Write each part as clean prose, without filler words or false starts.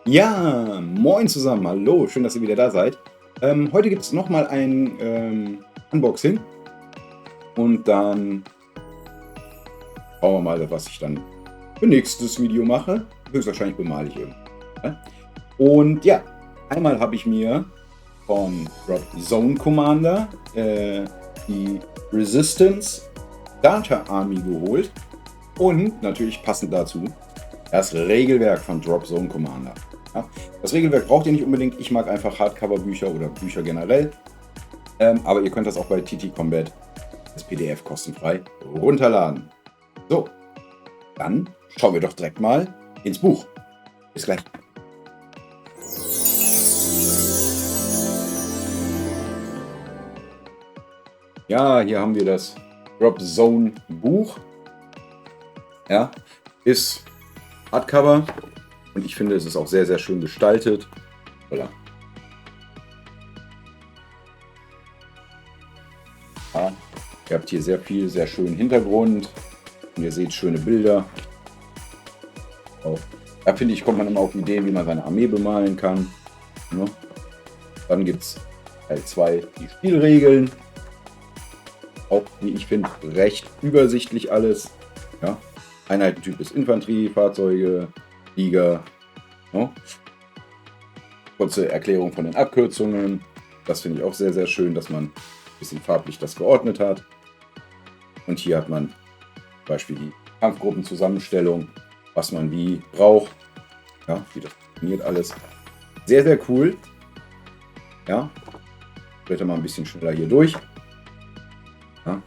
Ja, moin zusammen, hallo, schön, dass ihr wieder da seid. Heute gibt es nochmal ein Unboxing und dann schauen wir mal, was ich dann für nächstes Video mache. Höchstwahrscheinlich bemale ich irgendwas. Ne? Und ja, einmal habe ich mir von Drop Zone Commander die Resistance Data Army geholt und natürlich passend dazu das Regelwerk von Drop Zone Commander. Ja, das Regelwerk braucht ihr nicht unbedingt. Ich mag einfach Hardcover-Bücher oder Bücher generell. Aber ihr könnt das auch bei TT Combat als PDF kostenfrei runterladen. So, dann schauen wir doch direkt mal ins Buch. Bis gleich. Ja, hier haben wir das Drop Zone Buch. Ja, ist Hardcover und ich finde, es ist auch sehr, sehr schön gestaltet. Voilà. Ja, ihr habt hier sehr viel, sehr schönen Hintergrund und ihr seht schöne Bilder. Auch, da finde ich, kommt man immer auf Ideen, wie man seine Armee bemalen kann. Ne? Dann gibt es Teil 2 die Spielregeln. Auch, wie ich finde, recht übersichtlich alles. Ja? Einheitentyp ist Infanterie, Fahrzeuge, Flieger. Ne? Kurze Erklärung von den Abkürzungen. Das finde ich auch sehr, sehr schön, dass man ein bisschen farblich das geordnet hat. Und hier hat man zum Beispiel die Kampfgruppenzusammenstellung, was man wie braucht. Ja, wie das funktioniert alles. Sehr, sehr cool. Ja, blätter mal ein bisschen schneller hier durch. Ja.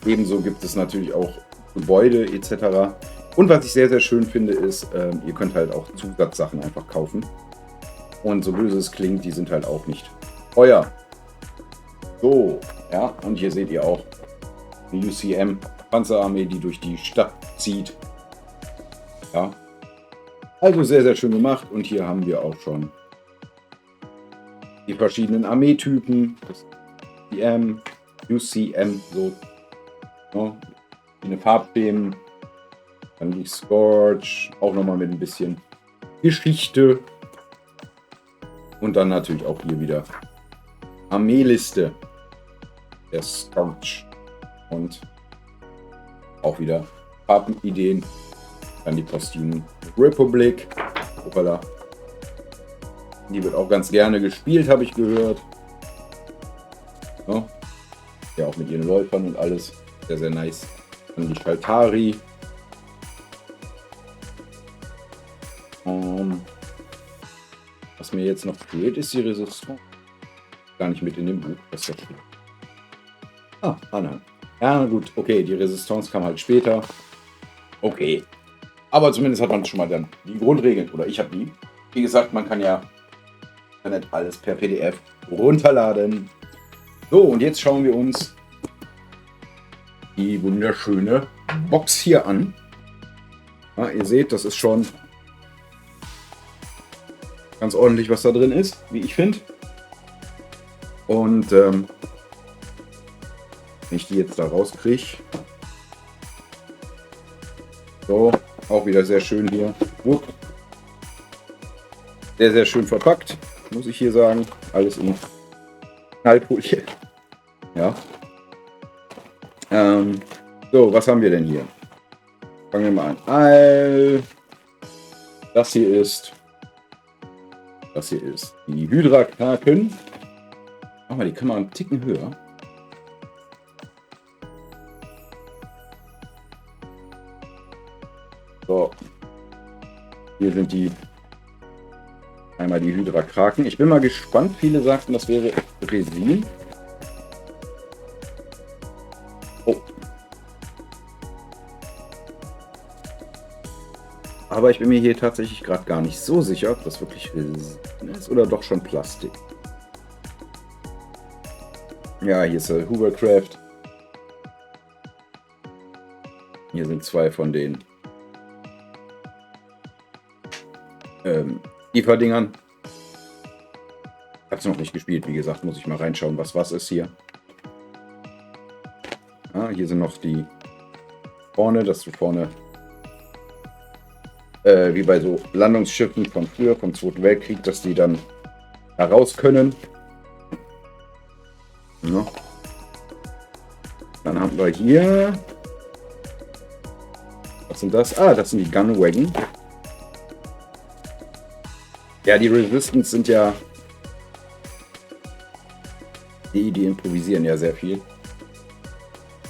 Ebenso gibt es natürlich auch Gebäude etc. Und was ich sehr, sehr schön finde, ist, ihr könnt halt auch Zusatzsachen einfach kaufen. Und so böse es klingt, die sind halt auch nicht teuer. So, ja, und hier seht ihr auch die UCM Panzerarmee, die durch die Stadt zieht. Ja, also sehr, sehr schön gemacht. Und hier haben wir auch schon die verschiedenen Armeetypen. Das UCM, so. Ja, eine Farbthemen. Dann die Scorch, auch nochmal mit ein bisschen Geschichte. Und dann natürlich auch hier wieder Armeeliste. Der Scorch. Und auch wieder Farbenideen. Dann die Posthume Republic. Hoppala. Die wird auch ganz gerne gespielt, habe ich gehört. Ja. Ja, auch mit ihren Läufern und alles. Sehr, sehr nice. Dann die Shaltari. Was mir jetzt noch fehlt, ist die Resistance. Gar nicht mit in dem Buch. Das ist ja schön. Nein. Ja, gut. Okay, die Resistance kam halt später. Okay. Aber zumindest hat man schon mal dann die Grundregeln. Oder ich habe die. Wie gesagt, man kann ja Internet alles per PDF runterladen. So, und jetzt schauen wir uns die wunderschöne Box hier an. Ja, ihr seht, das ist schon ganz ordentlich, was da drin ist, wie ich finde. Und wenn ich die jetzt da rauskriege. So, auch wieder sehr schön hier. Sehr, sehr schön verpackt, muss ich hier sagen. Alles in Knallfolie. Ja. So, was haben wir denn hier? Fangen wir mal an. Das hier ist die Hydra-Kraken. Mach mal die Kamera einen Ticken höher. So. Hier sind einmal die Hydra-Kraken. Ich bin mal gespannt. Viele sagten, das wäre Resin. Oh. Aber ich bin mir hier tatsächlich gerade gar nicht so sicher, ob das wirklich Resin ist oder doch schon Plastik. Ja, hier ist der Hovercraft. Hier sind zwei von den IFA-Dingern. Ich habe es noch nicht gespielt, wie gesagt, muss ich mal reinschauen, was ist hier. Hier sind noch die vorne, dass du vorne wie bei so Landungsschiffen von früher, vom Zweiten Weltkrieg, dass die dann da raus können. Ja. Dann haben wir hier... Was sind das? Ah, das sind die Gunwagon. Ja, die Resistance sind ja... Die improvisieren ja sehr viel.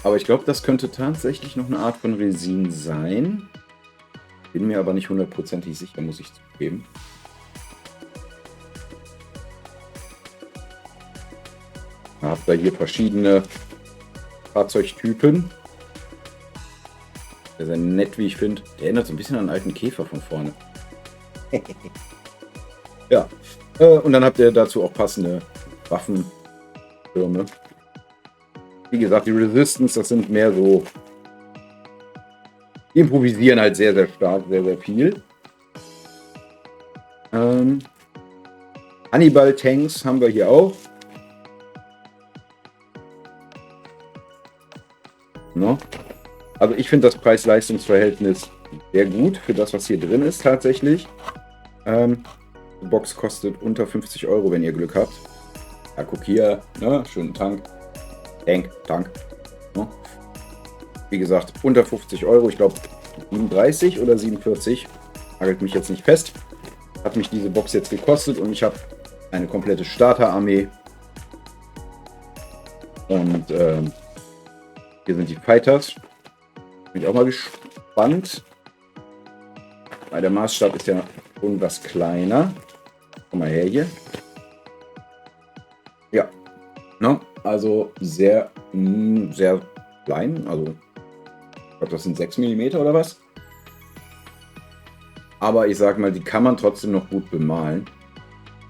Aber ich glaube, das könnte tatsächlich noch eine Art von Resin sein. Bin mir aber nicht hundertprozentig sicher, muss ich zugeben. Da habt ihr hier verschiedene Fahrzeugtypen. Der ist sehr nett, wie ich finde. Der erinnert so ein bisschen an einen alten Käfer von vorne. Ja. Und dann habt ihr dazu auch passende Waffentürme. Wie gesagt, die Resistance, das sind mehr so... Die improvisieren halt sehr, sehr stark, sehr, sehr viel. Hannibal-Tanks haben wir hier auch. No. Also ich finde das Preis-Leistungs-Verhältnis sehr gut für das, was hier drin ist tatsächlich. Die Box kostet unter 50 €, wenn ihr Glück habt. Ja, guck hier, ne? Schönen Tank. Tank. No. Wie gesagt, unter 50 €. Ich glaube 37 oder 47. Nagelt mich jetzt nicht fest. Hat mich diese Box jetzt gekostet und ich habe eine komplette Starterarmee. Und hier sind die Fighters. Bin ich auch mal gespannt. Weil der Maßstab ist ja schon was kleiner. Komm mal her hier. Ja. No, also sehr, sehr klein. Also, ich glaube, das sind 6 mm oder was. Aber ich sag mal, die kann man trotzdem noch gut bemalen.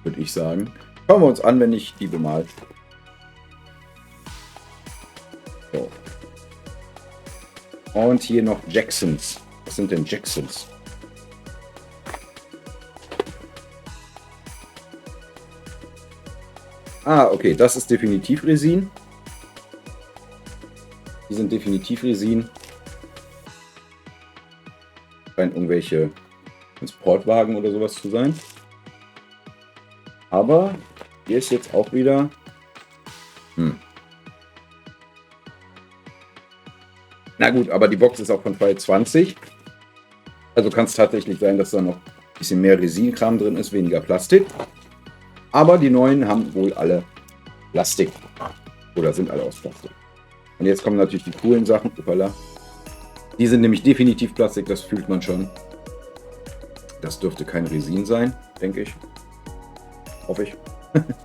Würde ich sagen. Schauen wir uns an, wenn ich die bemalt. So. Und hier noch Jacksons. Was sind denn Jacksons? Ah, okay, das ist definitiv Resin. Die sind definitiv Resin. Scheinen irgendwelche Transportwagen oder sowas zu sein. Aber hier ist jetzt auch wieder... Na gut, aber die Box ist auch von 2020. Also kann es tatsächlich sein, dass da noch ein bisschen mehr Resinkram drin ist, weniger Plastik. Aber die neuen haben wohl alle Plastik. Oder sind alle aus Plastik. Und jetzt kommen natürlich die coolen Sachen. Uppala. Die sind nämlich definitiv Plastik, das fühlt man schon. Das dürfte kein Resin sein, denke ich. Hoffe ich.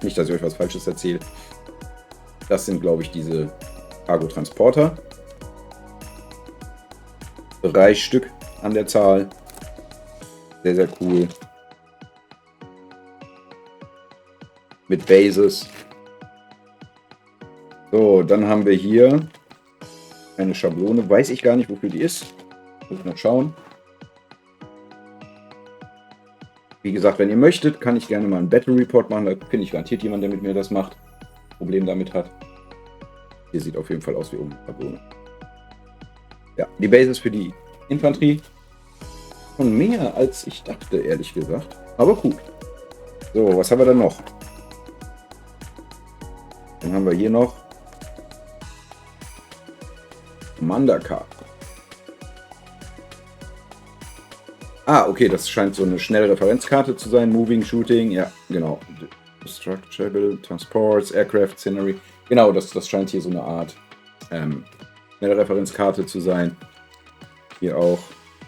Nicht, dass ich euch was Falsches erzähle. Das sind, glaube ich, diese Cargo-Transporter. 3 Stück an der Zahl. Sehr, sehr cool. Mit Bases. So, dann haben wir hier eine Schablone. Weiß ich gar nicht, wofür die ist. Muss noch schauen. Wie gesagt, wenn ihr möchtet, kann ich gerne mal einen Battle Report machen. Da finde ich garantiert jemand, der mit mir das macht. Problem damit hat. Hier sieht auf jeden Fall aus wie oben eine Schablone. Ja, die Basis für die Infanterie. Schon mehr als ich dachte, ehrlich gesagt. Aber cool. So, was haben wir dann noch? Dann haben wir hier noch Commander Card. Ah, okay, das scheint so eine schnelle Referenzkarte zu sein. Moving, Shooting, ja, genau. Destructible, Transports, Aircraft, Scenery. Genau, das scheint hier so eine Art schnelle Referenzkarte zu sein. Hier auch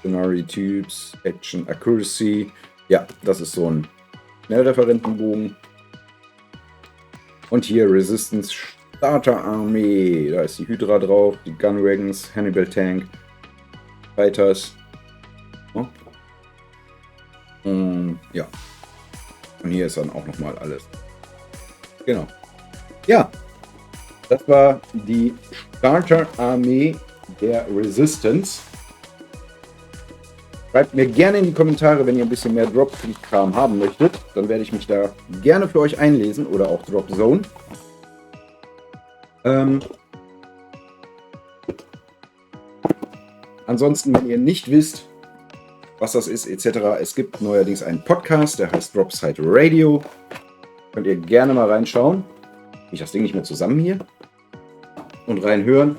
Scenery, Tubes, Action, Accuracy. Ja, das ist so ein Schnellreferentenbogen. Und hier Resistance Starter Armee. Da ist die Hydra drauf, die Gunwagons, Hannibal Tank, Fighters. Oh. Ja. Und hier ist dann auch nochmal alles. Genau. Ja. Das war die Starter Armee der Resistance. Schreibt mir gerne in die Kommentare, wenn ihr ein bisschen mehr Dropkram haben möchtet. Dann werde ich mich da gerne für euch einlesen oder auch Drop Zone. Ansonsten, wenn ihr nicht wisst, was das ist, etc. Es gibt neuerdings einen Podcast, der heißt Dropside Radio. Könnt ihr gerne mal reinschauen. Ich das Ding nicht mehr zusammen hier. Und reinhören.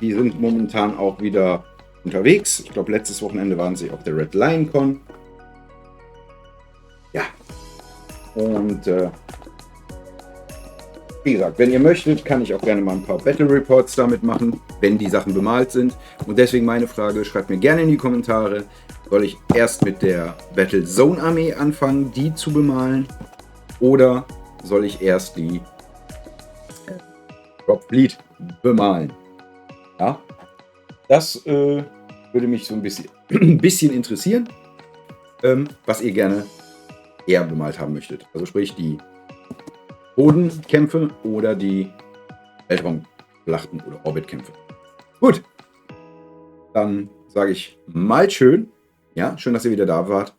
Die sind momentan auch wieder unterwegs. Ich glaube, letztes Wochenende waren sie auf der Red Lion Con. Ja. Und wie gesagt, wenn ihr möchtet, kann ich auch gerne mal ein paar Battle Reports damit machen, wenn die Sachen bemalt sind. Und deswegen meine Frage, schreibt mir gerne in die Kommentare, soll ich erst mit der Battle Zone Armee anfangen, die zu bemalen? Oder soll ich erst die Drop Fleet bemalen? Ja, das würde mich so ein bisschen interessieren, was ihr gerne eher bemalt haben möchtet. Also sprich die Bodenkämpfe oder die Weltraumschlachten oder Orbitkämpfe. Gut, dann sage ich mal schön. Ja, schön, dass ihr wieder da wart.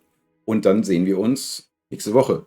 Und dann sehen wir uns nächste Woche.